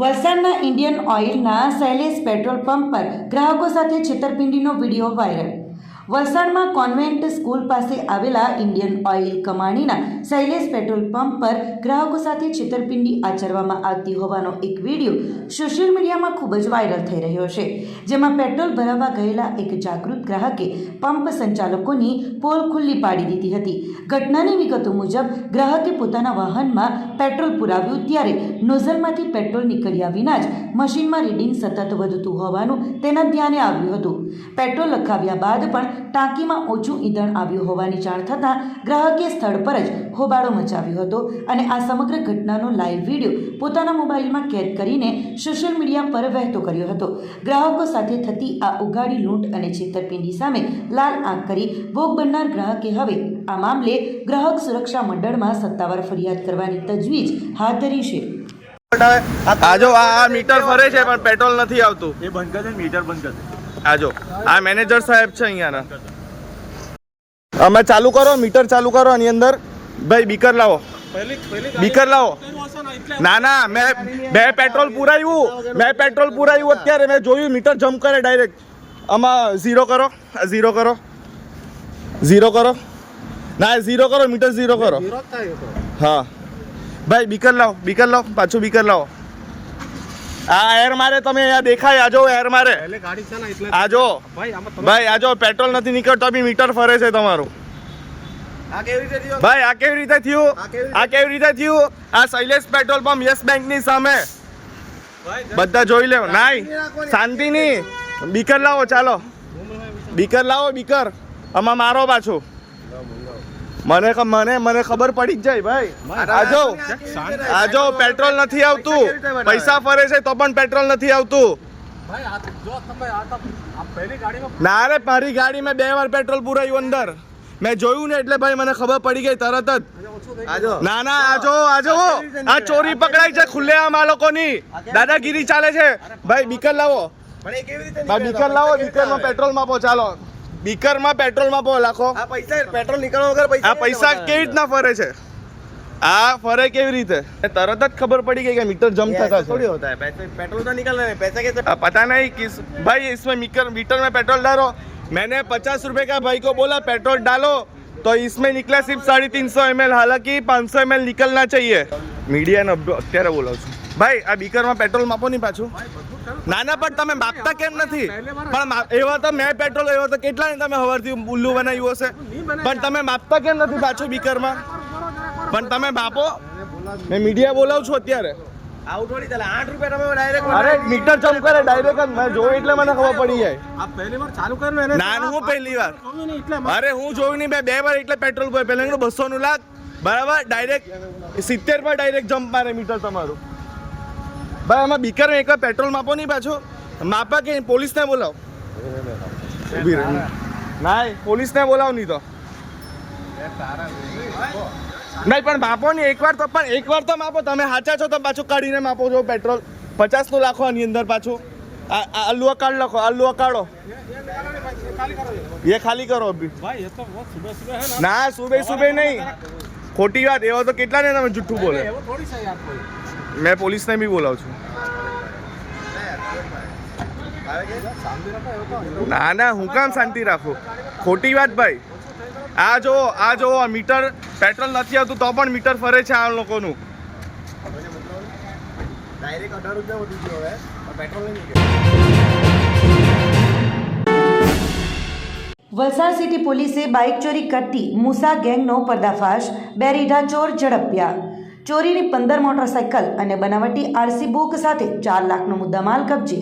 વલસાડના ઇન્ડિયન ઓઇલના Shailesh petrol pump પર ગ્રાહકો સાથે છેતરપિંડીનો વિડીયો વાયરલ। વલસાડમાં કોન્વેન્ટ સ્કૂલ પાસે આવેલા ઇન્ડિયન ઓઇલ કમાણીના શૈલેષ પેટ્રોલ પંપ પર ગ્રાહકો સાથે છેતરપિંડી આચરવામાં આવતી હોવાનો એક વિડીયો સોશિયલ મીડિયામાં ખૂબ જ વાયરલ થઈ રહ્યો છે, જેમાં પેટ્રોલ ભરાવવા ગયેલા એક જાગૃત ગ્રાહકે પંપ સંચાલકોની પોલ ખુલ્લી પાડી દીધી હતી। ઘટનાની વિગતો મુજબ ગ્રાહકે પોતાના વાહનમાં પેટ્રોલ પુરાવ્યું ત્યારે નોઝલમાંથી પેટ્રોલ નીકળ્યા વિના જ મશીનમાં રીડિંગ સતત વધતું હોવાનું તેના ધ્યાને આવ્યું હતું। પેટ્રોલ લખાવ્યા બાદ પણ ટાંકીમાં ઓછું ઈંધણ આવ્યું હોવાની જાણ થતાં ગ્રાહકે સ્થળ પર જ હોબાળો મચાવ્યો હતો અને આ સમગ્ર ઘટનાનો લાઈવ વિડીયો પોતાના મોબાઈલમાં કેદ કરીને સોશિયલ મીડિયા પર વહેતો કર્યો હતો। ગ્રાહકો સાથે થતી આ ઉઘાડી લૂંટ અને છેતરપિંડી સામે લાલ આંખ કરી ભોગ બનનાર ગ્રાહકે હવે આ મામલે ગ્રાહક સુરક્ષા મંડળમાં સત્તાવાર ફરિયાદ કરવાની તજવીજ હાથ ધરી છે। આજો આ મીટર ફરે છે પણ પેટ્રોલ નથી આવતું। એ બંધ કરે મીટર બંધ કરે। આજો આ મેનેજર સાહેબ છે અહીંયાના। અમે ચાલુ કરો મીટર ચાલુ કરો આની અંદર ભાઈ બીકર લાવો બીકર લાવો। ના ના મેં પેટ્રોલ પુરાવ્યું અત્યારે મેં જોયું મીટર જમ્પ કરે ડાયરેક્ટ। આમાં ઝીરો કરો ના ઝીરો કરો મીટર ઝીરો કરો। હા ભાઈ બીકર લાવો પાછું બીકર લાવો। આ એર મારે તમે અહીંયા દેખાય આજો એર મારે આજો ભાઈ આજો પેટ્રોલ નથી નીકળતો બી મીટર ફરે છે તમારું। ભાઈ આ કેવી રીતે થયું? આ Shailesh petrol pump yes bank ની સામે બધા જોઈ લેવો। નાઈ શાંતિ ની બીકર લાવો ચાલો બીકર આમાં મારો પાછું મને ખબર પડી જ જાય ભાઈ। આજો પેટ્રોલ નથી આવતું પૈસા ફરે છે તો પણ પેટ્રોલ નથી આવતું। ના રે મારી ગાડીમાં 2 વાર પેટ્રોલ પુરાયું અંદર મેં જોયું ને એટલે ભાઈ મને ખબર પડી ગઈ તરત જ। ના ના આજો આ ચોરી પકડાઈ છે ખુલ્લેઆમ આ લોકોની દાદાગીરી ચાલે છે। ભાઈ બીકર લાવો બીકરમાં પેટ્રોલ માપો ચાલો બીકરમાં પેટ્રોલ માપો લાખો। પેટ્રોલ નીકળવા વગર આ પૈસા કેવી રીતના ફરે છે? આ ફરે કેવી રીતે? તરત જ ખબર पड़ी गई कि मीटर जम था थोड़ी होता है पैसे पेट्रोल तो निकल रहे हैं पैसे कैसे पता नहीं किस भाई इसमें मीटर में पेट्रोल डालो। मैंने 50 रुपए का भाई को बोला पेट्रोल डालो तो इसमें निकला सिर्फ 350 ml हालांकि 500 ml निकलना चाहिए। मीडिया ने અત્યારે બોલાવ છું ભાઈ આ બીકરમાં પેટ્રોલ માપો નહીં પાછું। નાના પણ તમે માપતા કેમ નથી? પણ એવા તો મેં પેટ્રોલ એવા તો કેટલા ને તમે હવારથી ઉલ્લુ બનાવ્યું હશે પણ તમે માપતા કેમ નથી પાછું બીકરમાં? પણ તમે માપો મેં મીડિયા બોલાવું છું અત્યારે। આઉટ થોડી ચાલે 8 રૂપિયા તમે ડાયરેક્ટ અરે મીટર જમ્પ કરે ડાયરેક્ટ જ મેં જોયું એટલે મને ખબર પડી જાય। આ પહેલી વાર ચાલુ કર્યું એને ના હું પહેલી વાર અરે હું જોયું નહીં મેં 2 વાર એટલે પેટ્રોલ પર પહેલા 200 નું લાખ બરાબર ડાયરેક્ટ 70 પર ડાયરેક્ટ જમ્પ મારે મીટર તમારું। ભાઈ આમાં બીકર એકવાર પેટ્રોલ માપો નહીં પાછું માપા કે પોલીસને બોલાવો। ના પોલીસને બોલાવો નહીં તો નહીં પણ માપો નહીં એકવાર તો માપો। તમે સાચા છો તો પાછું કાઢીને માપો છો પેટ્રોલ 50 નું લાખો આની અંદર પાછું આલુ કાર્ડ લખો આલુ કાઢો ये खाली करो अभी भाई ये तो बहुत सुबह है ना। ना सुबह नहीं खोटी बात एवा तो કેટલા ને તમે જુઠ્ઠું બોલે। वो थोड़ी सा यार कोई मैं पुलिस ने भी बोलाव છું। ના ના હું કામ શાંતિ રાખું ખોટી વાત ભાઈ। આ જો આ મીટર પેટ્રોલ નથી આવતું તો પણ મીટર ફરે છે આ લોકોનું। डायरेक्ट 18 रुपया वधी गयो है और पेट्रोल नहीं निकले। વલસાડ સિટી પોલીસે બાઇક ચોરી કરતી મૂસા ગેંગનો પર્દાફાશ। 2 રીઢા ચોર ઝડપ્યા। ચોરીની 15 મોટરસાઇકલ અને બનાવટી આરસી બુક સાથે 4 લાખનો મુદ્દામાલ કબજે।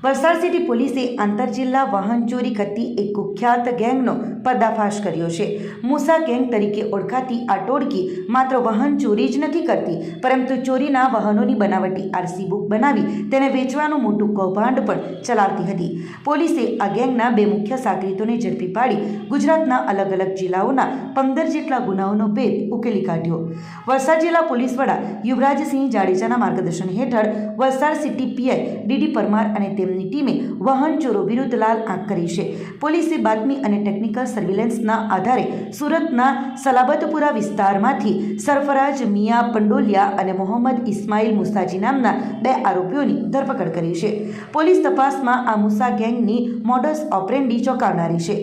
વલસાડ સિટી પોલીસે આંતરજિલ્લા વાહન ચોરી કરતી એક કુખ્યાત ગેંગનો પર્દાફાશ કર્યો છે। મૂસા ગેંગ તરીકે ઓળખાતી આ ટોળકી માત્ર વાહન ચોરી જ નથી કરતી પરંતુ ચોરીના વાહનોની બનાવટી આરસી બુક બનાવી તેને વેચવાનું મોટું કૌભાંડ પણ ચલાવતી હતી। પોલીસે આ ગેંગના 2 મુખ્ય સાગરીતોને ઝડપી પાડી ગુજરાતના અલગ અલગ જિલ્લાઓના 15 જેટલા ગુનાઓનો ભેદ ઉકેલી કાઢ્યો। વલસાડ જિલ્લા પોલીસ વડા યુવરાજસિંહ જાડેજાના માર્ગદર્શન હેઠળ Valsad city PI DD Parmar અને તેમના એટીએમની ટીમે વાહન ચોરો વિરુદ્ધ લાલ આંખ કરી છે. પોલીસે બાતમી અને ટેકનિકલ સર્વેલન્સના આધારે સુરતના સલાબતપુરા વિસ્તારમાંથી સરફરાજ મિયા પંડોલિયા અને મોહમ્મદ ઇસ્માઇલ મુસાજી નામના 2 આરોપીઓની ધરપકડ કરી છે. પોલીસ તપાસમાં આ મુસા ગેંગની મોડસ ઓપરેન્ડી ચોંકાવનારી છે.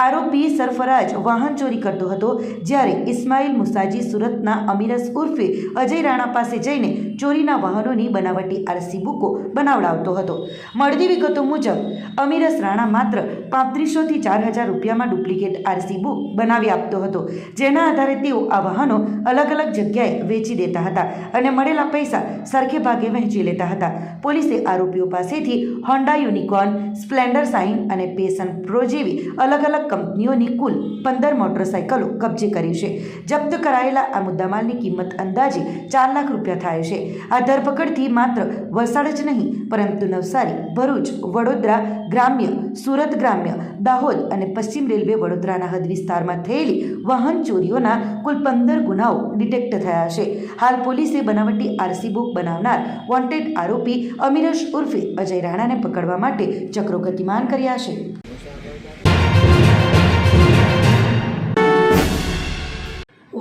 આરોપી સરફરાજ વાહન ચોરી કરતો હતો, જ્યારે ઇસ્માઇલ મુસાજી સુરતના અમીરસ ઉર્ફે અજય રાણા પાસે જઈને ચોરીના વાહનોની બનાવટી આરસી બુકો બનાવડાવતો હતો. મળતી વિગતો મુજબ અમીરસ રાણા માત્ર 3500 થી 4000 રૂપિયામાં ડુપ્લિકેટ આરસી બુક બનાવી આપતો હતો, જેના આધારે તેઓ આ વાહનો અલગ અલગ જગ્યાએ વેચી દેતા હતા અને મળેલા પૈસા સરખે ભાગે વહેંચી લેતા હતા. પોલીસે આરોપીઓ પાસેથી હોન્ડા યુનિકોર્ન, સ્પ્લેન્ડર સાઇન અને પેશન પ્રો જેવી અલગ અલગ કંપનીઓની કુલ 15 મોટરસાઇકલો કબજે કરી છે. જપ્ત કરાયેલા આ મુદ્દામાલની કિંમત અંદાજે 4 લાખ રૂપિયા થાય છે. આ ધરપકડથી માત્ર વલસાડ જ નહીં પરંતુ નવસારી, ભરૂચ, વડોદરા ગ્રામ્ય, સુરત ગ્રામ્ય, દાહોદ અને પશ્ચિમ રેલવે વડોદરાના હદ વિસ્તારમાં થયેલી વાહન ચોરીઓના કુલ 15 ગુનાઓ ડિટેક્ટ થયા છે. હાલ પોલીસે બનાવટી આરસી બુક બનાવનાર વોન્ટેડ આરોપી અમીરશ ઉર્ફે અજય રાણાને પકડવા માટે ચક્રો ગતિમાન કર્યા છે.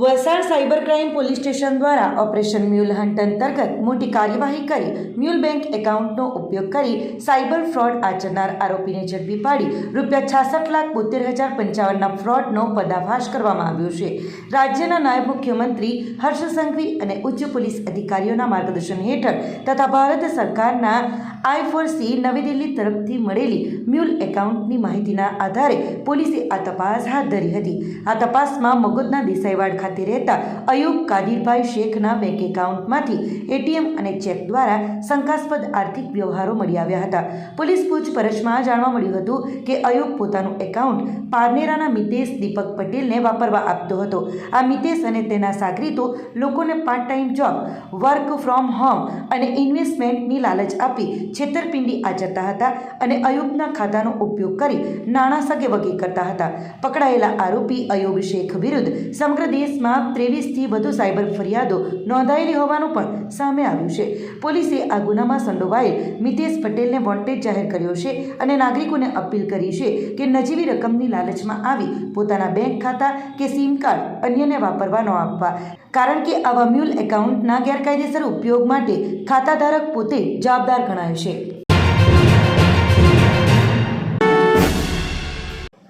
Valsad cyber crime police station દ્વારા ઓપરેશન મ્યુલ હન્ટ અંતર્ગત મોટી કાર્યવાહી કરી મ્યુલ બેંક એકાઉન્ટનો ઉપયોગ કરી સાયબર ફ્રોડ આચરનાર આરોપીને ઝડપી પાડી ₹66,72,055ના ફ્રોડનો પર્દાફાશ કરવામાં આવ્યો છે. રાજ્યના નાયબ મુખ્યમંત્રી હર્ષ સંઘવી અને ઉચ્ચ પોલીસ અધિકારીઓના માર્ગદર્શન હેઠળ તથા ભારત સરકારના I4C નવી દિલ્હી તરફથી મળેલી મ્યુલ એકાઉન્ટની માહિતીના આધારે પોલીસે આ તપાસ હાથ ધરી હતી. આ તપાસમાં મગોદના દેસાઈવાડ ખાતે રહેતા અયુબ કાદિરભાઈ શેખના બેંક એકાઉન્ટમાંથી એટીએમ અને ચેક દ્વારા શંકાસ્પદ આર્થિક વ્યવહારો મળી આવ્યા હતા. પોલીસ પૂછપરછમાં જાણવા મળ્યું હતું કે અયુબ પોતાનું એકાઉન્ટ પારનેરાના મિતેશ દીપક પટેલને વાપરવા આપતો હતો. આ મિતેશ અને તેના સાગરીતો લોકોને part time job, work from home અને ઇન્વેસ્ટમેન્ટની લાલચ આપી છેતરપિંડી આચરતા હતા અને અયુબના ખાતાનો ઉપયોગ કરી નાણાં સગે વગે કરતા હતા. પકડાયેલા આરોપી અયુબ શેખ વિરુદ્ધ સમગ્ર દેશમાં 23થી વધુ સાયબર ફરિયાદો નોંધાયેલી હોવાનું પણ સામે આવ્યું છે. પોલીસે આ ગુનામાં સંડોવાયેલ મિતેશ પટેલને વોન્ટેડ જાહેર કર્યો છે અને નાગરિકોને અપીલ કરી છે કે નજીવી રકમની લાલચમાં આવી પોતાના બેંક ખાતા કે સિમ કાર્ડ અન્યને વાપરવા ન આપવા, કારણ કે આવા મ્યુલ એકાઉન્ટના ગેરકાયદેસર ઉપયોગ માટે ખાતાધારક પોતે જવાબદાર ગણાય છે.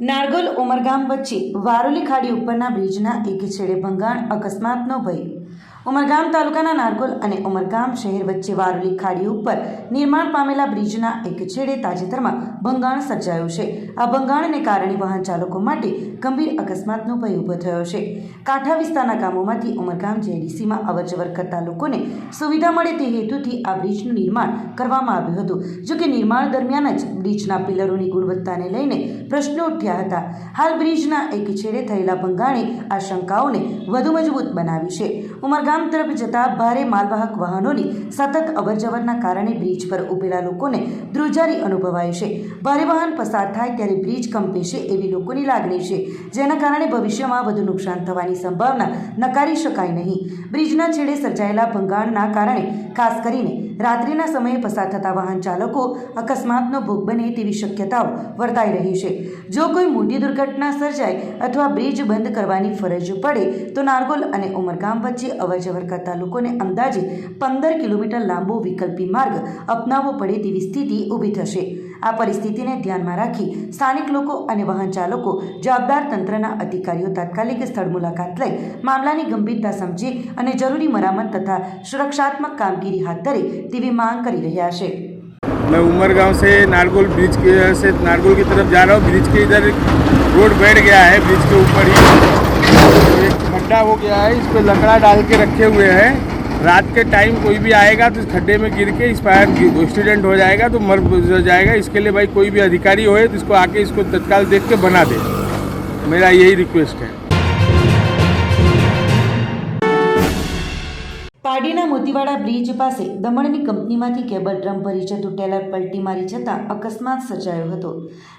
નારગોલ ઉમરગામ વચ્ચે વારોલી ખાડી ઉપરના બ્રિજના એક છેડે ભંગાણ, અકસ્માતનો ભય. ઉમરગામ તાલુકાના નારગોલ અને ઉમરગામ શહેર વચ્ચે વારોલી ખાડી ઉપર નિર્માણ પામેલા બ્રિજના એક છેડે તાજેતરમાં ભંગાણ સર્જાયું છે. આ ભંગાણને કારણે વાહન ચાલકો માટે ગંભીર અકસ્માતનો ભય ઊભો થયો છે. કાંઠા વિસ્તારના ગામોમાંથી ઉમરગામ જેડીસીમાં અવરજવર કરતા લોકોને સુવિધા મળે તે હેતુથી આ બ્રિજનું નિર્માણ કરવામાં આવ્યું હતું. જોકે નિર્માણ દરમિયાન જ બ્રિજના પિલરોની ગુણવત્તાને લઈને પ્રશ્નો ઉઠ્યા હતા. હાલ બ્રિજના એક છેડે થયેલા ભંગાણે આ શંકાઓને વધુ મજબૂત બનાવી છે. ઉમરગામ તરફ જતા ભારે માલવાહક વાહનોની સતત અવરજવરના કારણે બ્રિજ પર ઉભેલા લોકોને ધ્રુજારી અનુભવાય છે. ભારે વાહન પસાર થાય ત્યારે બ્રિજ કંપે છે એવી લોકોની લાગણી છે, જેના કારણે ભવિષ્યમાં વધુ નુકસાન થવાની સંભાવના નકારી શકાય નહીં. બ્રિજના છેડે સર્જાયેલા ભંગાણના કારણે ખાસ કરીને રાત્રિના સમયે પસાર થતા વાહન ચાલકો અકસ્માતનો ભોગ બને તેવી શક્યતાઓ વર્તાઈ રહી છે. જો કોઈ મોટી દુર્ઘટના સર્જાય અથવા બ્રિજ બંધ કરવાની ફરજ પડે તો નારગોલ અને ઉમરગામ વચ્ચે અવરજવર કરતા લોકોને અંદાજે 15 કિલોમીટર લાંબો વિકલ્પી માર્ગ અપનાવવો પડે તેવી સ્થિતિ ઊભી થશે. આ પરિસ્થિતિને ધ્યાનમાં રાખી સ્થાનિક લોકો અને વાહન ચાલકો જવાબદાર તંત્રના અધિકારીઓ તાત્કાલિક સ્થળ મુલાકાત લઈ મામલાની ગંભીરતા સમજે અને જરૂરી મરામત તથા સુરक्षात्मक कामगिरी हाथ धरे तेरी मांग करी रहा है. मैं उमरगांव से नारगोल ब्रिज के से नारगोल की तरफ जा रहा हूँ. ब्रिज के इधर रोड बैठ गया है, ब्रिज के ऊपर ही एक खड्डा हो गया है, इस पर लकड़ा डाल के रखे हुए हैं. रात के टाइम कोई भी आएगा तो इस खड्डे में गिर के एक्सीडेंट हो जाएगा तो मर जाएगा. इसके लिए भाई कोई भी अधिकारी होए तो इसको आके इसको तत्काल देख के बना दे. मेरा यही रिक्वेस्ट है. પાડીના મોતીવાડા બ્રિજ પાસે દમણની કંપનીમાંથી કેબલ ડ્રમ ભરી જતું ટેલર પલટી મારી જતાં અકસ્માત સર્જાયો હતો.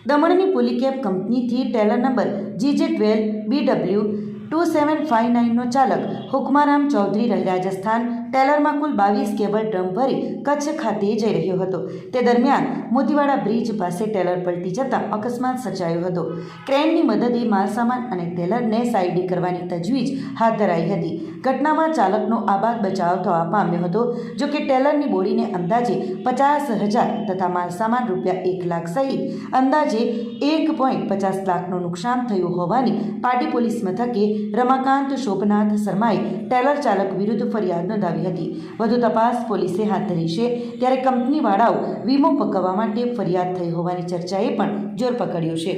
દમણની પોલીકેબ કંપનીથી ટેલર નંબર GJ12BW2759નો ચાલક હુકમારામ ચૌધરી રહી રાજસ્થાન ટેલરમાં કુલ 22 કેબલ ડ્રમ ભરી કચ્છ ખાતે જઈ રહ્યો હતો. તે દરમિયાન મોતીવાડા બ્રિજ પાસે ટેલર પલટી જતાં અકસ્માત સર્જાયો હતો. ક્રેનની મદદે માલસામાન અને ટેલરને સાઈડ કરવાની તજવીજ હાથ ધરાઈ હતી. ઘટનામાં ચાલકનો આબાદ બચાવ થવા પામ્યો હતો. જો કે ટેલરની બોડીને અંદાજે 50,000 તથા માલસામાન રૂપિયા 1 લાખ સહિત અંદાજે 1.50 લાખનું નુકસાન થયું હોવાની પાટી પોલીસ મથકે રમાકાંત શોભનાથ શર્માએ ટેલર ચાલક વિરુદ્ધ ફરિયાદ નોંધાવી હતી. વધુ તપાસ પોલીસે હાથ ધરી છે. ત્યારે કંપનીવાળાઓ વીમો પકવવા માટે ફરિયાદ થઈ હોવાની ચર્ચાએ પણ જોર પકડ્યું છે.